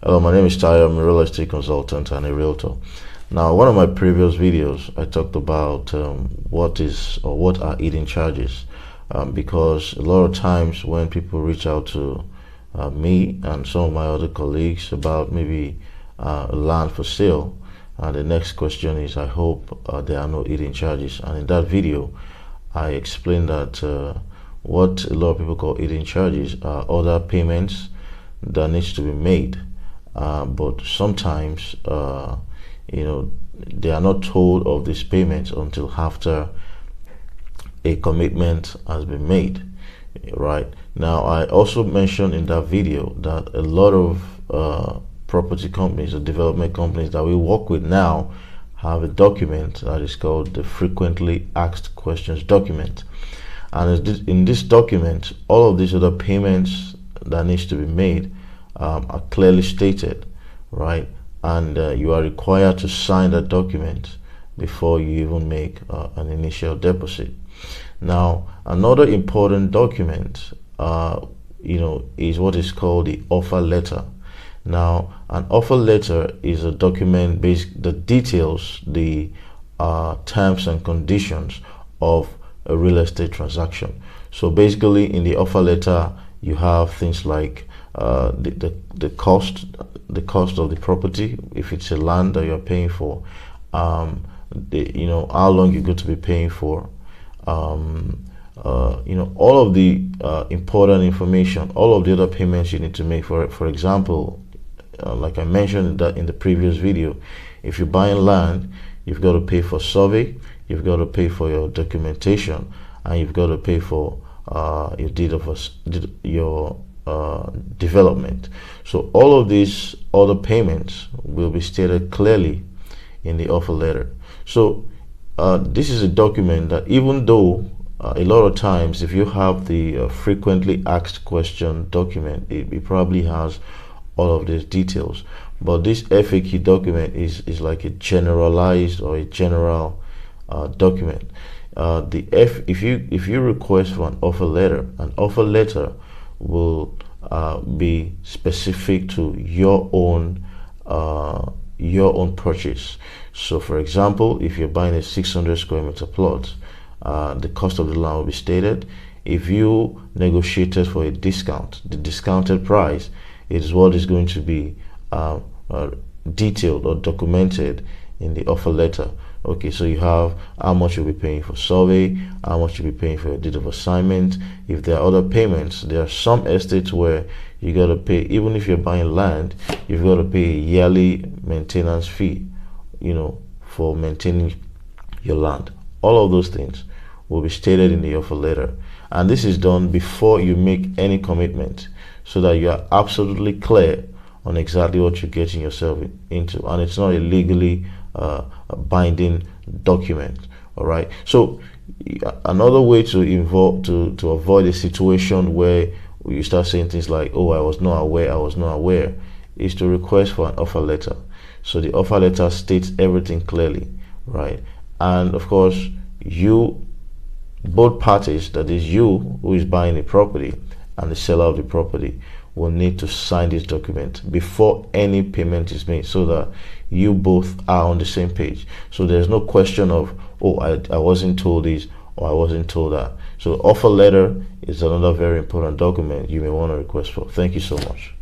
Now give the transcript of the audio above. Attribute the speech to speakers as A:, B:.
A: Hello, my name is Tayo. I'm a real estate consultant and a realtor. Now, one of my previous videos, I talked about what are hidden charges, because a lot of times when people reach out to me and some of my other colleagues about maybe land for sale, the next question is, I hope there are no hidden charges. And in that video, I explained that what a lot of people call hidden charges are other payments that needs to be made, but sometimes they are not told of these payments until after a commitment has been made. Right now, I also mentioned in that video that a lot of property companies or development companies that we work with now have a document that is called the frequently asked questions document. And in this document, all of these other payments that needs to be made are clearly stated, right? And you are required to sign that document before you even make an initial deposit. Now, another important document, is what is called the offer letter. Now, an offer letter is a document that details the terms and conditions of a real estate transaction. So basically, in the offer letter, you have things like the cost of the property, if it's a land that you're paying for, how long you're going to be paying for, all of the important information, all of the other payments you need to make. For example, like I mentioned that in the previous video, if you're buying land, you've got to pay for survey, you've got to pay for your documentation, and you've got to pay for your development. So all of these other payments will be stated clearly in the offer letter. So this is a document that, even though a lot of times if you have the frequently asked question document, it probably has all of these details, but this FAQ document is like a generalized or a general document. If you request for an offer letter will be specific to your own purchase. So for example, if you're buying a 600 square meter plot, the cost of the land will be stated. If you negotiated for a discount, the discounted price is what is going to be detailed or documented in the offer letter. Okay, so you have how much you'll be paying for survey, how much you'll be paying for your deed of assignment. If there are other payments, there are some estates where you got to pay, even if you're buying land, you've got to pay a yearly maintenance fee, for maintaining your land. All of those things will be stated in the offer letter, and this is done before you make any commitment, so that you are absolutely clear on exactly what you're getting yourself into, and it's not a legally binding document. All right, so another way to avoid a situation where you start saying things like, oh, I was not aware, is to request for an offer letter. So the offer letter states everything clearly, right? And of course, both parties, that is you who is buying the property and the seller of the property, will need to sign this document before any payment is made, so that you both are on the same page. So there's no question of, oh, I wasn't told this or I wasn't told that. So offer letter is another very important document you may want to request for. Thank you so much.